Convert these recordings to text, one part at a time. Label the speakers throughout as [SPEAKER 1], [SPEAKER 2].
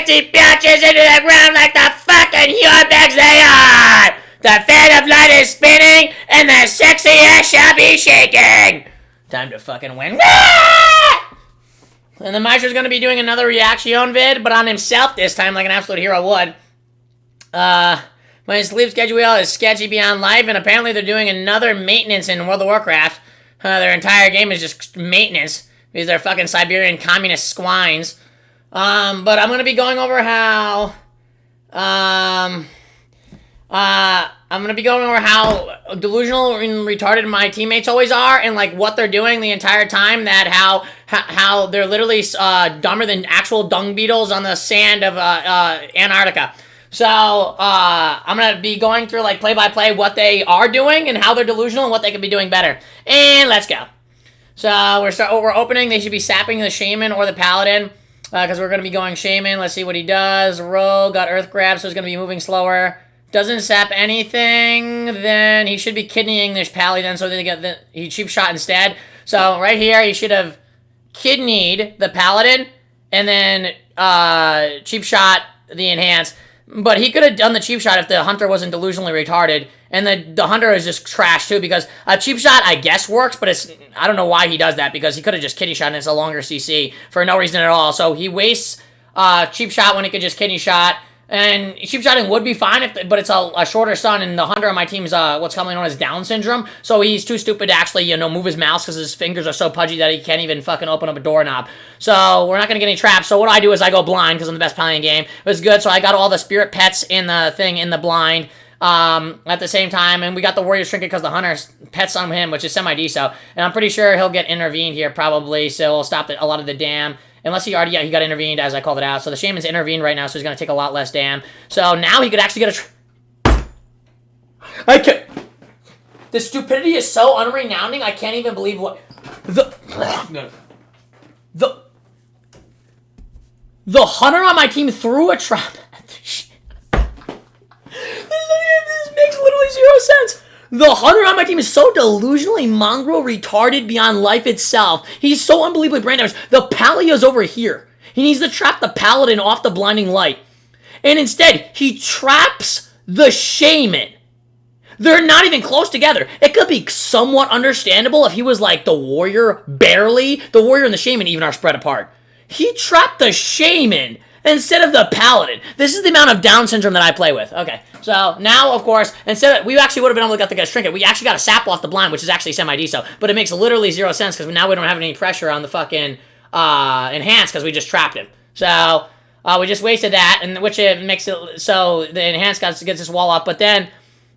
[SPEAKER 1] 50 bitches into the ground like the fucking humans they are! The fan of light is spinning, and the sexy ass shall be shaking! Time to fucking win. And the Meister's gonna be doing another reaction vid, but on himself this time, like an absolute hero would. My sleep schedule is sketchy beyond life, and apparently they're doing another maintenance in World of Warcraft. Their entire game is just maintenance, because they're fucking Siberian communist squines. But I'm gonna be going over how, I'm gonna be going over how delusional and retarded my teammates always are, and like what they're doing the entire time. That how they're literally dumber than actual dung beetles on the sand of Antarctica. So I'm gonna be going through like play by play what they are doing and how they're delusional and what they could be doing better. And let's go. So we're opening. They should be sapping the shaman or the paladin. Because we're going to be going shaman. Let's see what he does. Rogue got earth grab, so he's going to be moving slower. Doesn't sap anything, then he should be kidneying this pally then, so he cheap shot instead. So right here, he should have kidneyed the paladin, and then cheap shot the enhance. But he could have done the cheap shot if the hunter wasn't delusionally retarded. And the hunter is just trash too, because a cheap shot, I guess, works, but I don't know why he does that, because he could have just kidney shot and it's a longer CC for no reason at all. So he wastes cheap shot when he could just kidney shot. And cheap shotting would be fine, but it's a shorter stun, and the hunter on my team is what's commonly known as Down syndrome. So he's too stupid to actually, move his mouse because his fingers are so pudgy that he can't even fucking open up a doorknob. So we're not going to get any traps. So what I do is I go blind because I'm the best pally in the game. It was good, so I got all the spirit pets in the thing in the blind at the same time, and we got the warrior's trinket because the hunter's pets on him, which is semi-deso. And I'm pretty sure he'll get intervened here probably, so we'll stop a lot of the dam. Unless he already, he got intervened as I called it out. So the shaman's intervened right now, so he's going to take a lot less dam. So now he could actually get the stupidity is so unrenounding, I can't even believe what... The hunter on my team threw a trap at the shit. This makes literally zero sense. The hunter on my team is so delusionally mongrel retarded beyond life itself. He's so unbelievably brain damaged. The Palia's over here. He needs to trap the paladin off the blinding light. And instead, he traps the shaman. They're not even close together. It could be somewhat understandable if he was like the warrior, barely. The warrior and the shaman even are spread apart. He trapped the shaman instead of the paladin. This is the amount of Down syndrome that I play with. Okay, so now, of course, we actually would have been able to get the guy's trinket. We actually got a sap off the blind, which is actually semi-deso, but it makes literally zero sense because now we don't have any pressure on the fucking enhance because we just trapped him. So we just wasted that, and which it makes it so the enhance gets this wall up, but then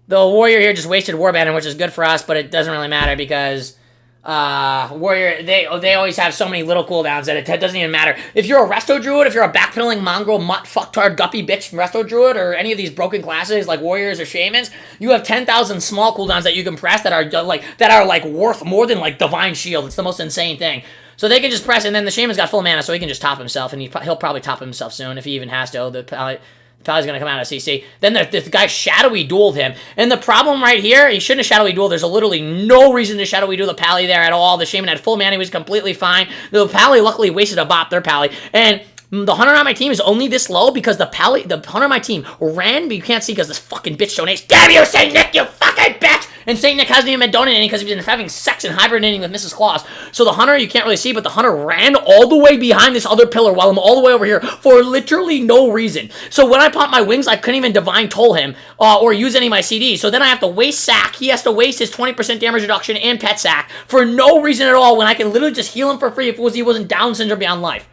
[SPEAKER 1] the warrior here just wasted warbanding, which is good for us, but it doesn't really matter because warrior, they always have so many little cooldowns that it doesn't even matter. If you're a resto druid, if you're a backpedaling mongrel mutt fucktard guppy bitch resto druid, or any of these broken classes like warriors or shamans, you have 10,000 small cooldowns that you can press that are like worth more than like divine shield. It's the most insane thing. So they can just press, and then the shaman's got full mana, so he can just top himself, and he'll probably top himself soon if he even has to. The Pally's going to come out of CC. Then the guy shadowy dueled him. And the problem right here, he shouldn't have shadowy dueled. There's literally no reason to shadowy duel the Pally there at all. The shaman had full mana. He was completely fine. The Pally luckily wasted a bop, their Pally. And the hunter on my team is only this low because the hunter on my team ran, but you can't see because this fucking bitch donates. Damn you, St. Nick, you fucking bitch! And St. Nick hasn't even been donating because he's been having sex and hibernating with Mrs. Claus. So the hunter, you can't really see, but the hunter ran all the way behind this other pillar while I'm all the way over here for literally no reason. So when I pop my wings, I couldn't even divine toll him or use any of my CDs. So then I have to waste sack. He has to waste his 20% damage reduction and pet sack for no reason at all when I can literally just heal him for free if he wasn't Down syndrome beyond life.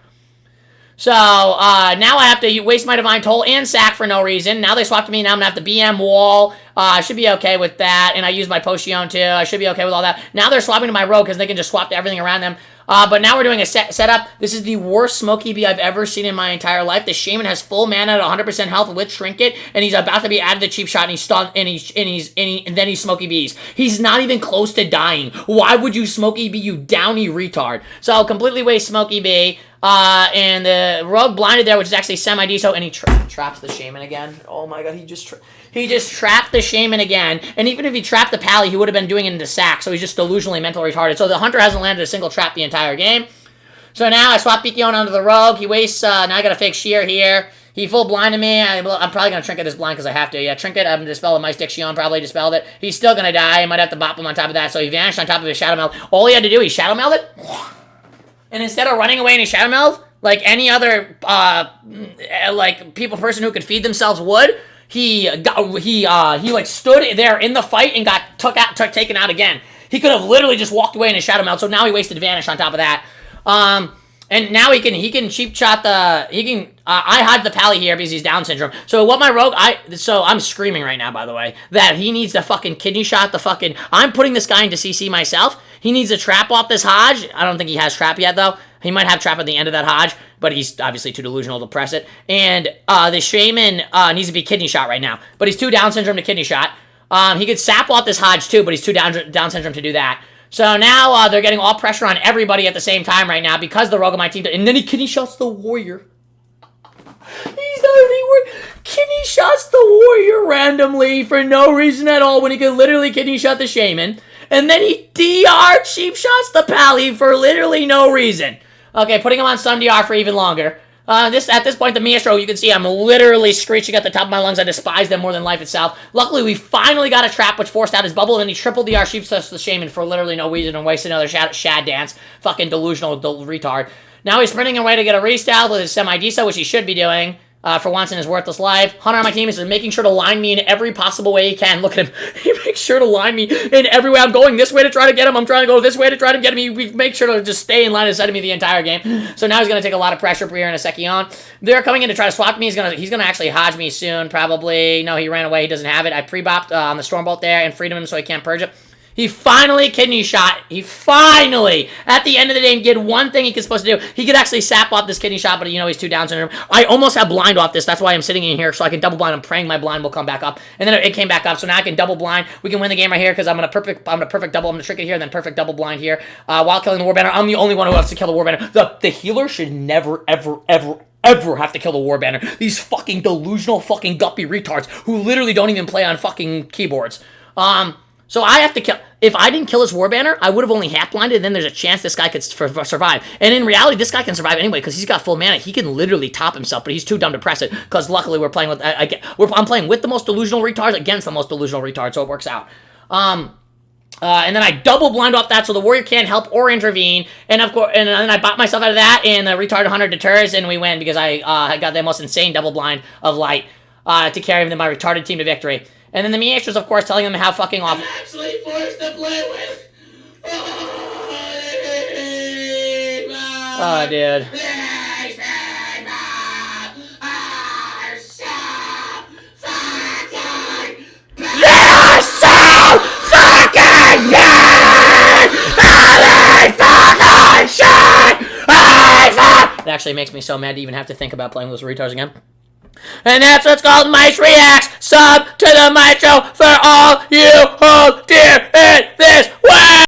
[SPEAKER 1] So, now I have to waste my Divine Toll and sack for no reason. Now they swapped to me, now I'm going to have to BM wall. I should be okay with that, and I use my Potion too. I should be okay with all that. Now they're swapping to my Rogue because they can just swap to everything around them. But now we're doing a setup. This is the worst Smoky Bee I've ever seen in my entire life. The Shaman has full mana at 100% health with Trinket, and he's about to be added to Cheap Shot, and he's stunned, and then he's Smoky Bees. He's not even close to dying. Why would you Smoky Bee, you downy retard? So, completely waste Smoky Bee. And the Rogue blinded there, which is actually semi-deso, and he traps the Shaman again. Oh my god, he just trapped the Shaman again. And even if he trapped the Pally, he would have been doing it into sack, so he's just delusionally mentally retarded. So the Hunter hasn't landed a single trap the entire game. So now I swap Pikeon onto the Rogue. He wastes, now I got a fake Shear here. He full blinded me. I'm probably going to Trinket this blind because I have to. Yeah, Trinket, I'm going to dispel the Mice Dixion, probably dispelled it. He's still going to die. I might have to bop him on top of that. So he vanished on top of his Shadow Meld. All he had to do, he Shadow Melded. And instead of running away in his Shadow Meld, like any other, person who could feed themselves would, he stood there in the fight and got taken out again. He could have literally just walked away in his Shadow Meld, so now he wasted Vanish on top of that. And now he can cheap shot I hide the Pally here because he's Down syndrome. So what my Rogue, I'm screaming right now, by the way, that he needs to fucking kidney shot I'm putting this guy into CC myself. He needs a trap off this Hodge. I don't think he has trap yet, though. He might have trap at the end of that Hodge, but he's obviously too delusional to press it. And the Shaman needs to be kidney shot right now, but he's too Down syndrome to kidney shot. He could sap off this Hodge too, but he's too Down syndrome to do that. So now they're getting all pressure on everybody at the same time right now because the Rogue of my team, and then he kidney shots the Warrior. He's not everywhere. Kidney shots the Warrior randomly for no reason at all when he could literally kidney shot the Shaman. And then he DR cheap shots the Pally for literally no reason. Okay, putting him on Sun DR for even longer. At this point, the Maestro, you can see I'm literally screeching at the top of my lungs. I despise them more than life itself. Luckily, we finally got a trap which forced out his bubble, and then he triple DR sheep stuffs the Shaman for literally no reason and wasted another shad dance. Fucking delusional retard. Now he's sprinting away to get a restyle with his semi-deso, which he should be doing. For once in his worthless life. Hunter on my team is making sure to line me in every possible way he can. Look at him. He makes sure to line me in every way. I'm going this way to try to get him. I'm trying to go this way to try to get him. He makes sure to just stay in line inside of me the entire game. So now he's going to take a lot of pressure here in a Sekion. They're coming in to try to swap me. He's gonna actually Hodge me soon, probably. No, he ran away. He doesn't have it. I pre-bopped on the Stormbolt there and freed him so he can't purge it. He finally kidney shot. He finally, at the end of the day, did one thing he was supposed to do. He could actually sap off this kidney shot, but he's too Down syndrome. I almost have blind off this. That's why I'm sitting in here so I can double blind. I'm praying my blind will come back up. And then it came back up, so now I can double blind. We can win the game right here because I'm gonna perfect double. I'm gonna trick it here, and then perfect double blind here. While killing the Warbanner. I'm the only one who has to kill the Warbanner. The healer should never, ever have to kill the Warbanner. These fucking delusional fucking guppy retards who literally don't even play on fucking keyboards. So I have to kill. If I didn't kill his Warbanner, I would have only half blinded, and then there's a chance this guy could survive. And in reality, this guy can survive anyway because he's got full mana. He can literally top himself, but he's too dumb to press it because luckily we're playing with. I'm playing with the most delusional retards against the most delusional retards, so it works out. And then I double blind off that so the Warrior can't help or intervene. And of course, and then I bought myself out of that, and the retarded hunter deters, and we win because I got the most insane double blind of light to carry my retarded team to victory. And then the Maestro's, of course, telling them how fucking awful.
[SPEAKER 2] I'm actually forced to play with.
[SPEAKER 1] Oh, dude.
[SPEAKER 2] These people are so fucking
[SPEAKER 1] They're so fucking good! Holy fucking shit! It actually makes me so mad to even have to think about playing those retards again. And that's what's called Mice Reacts. Sub to the Maestro for all you who dear in this way.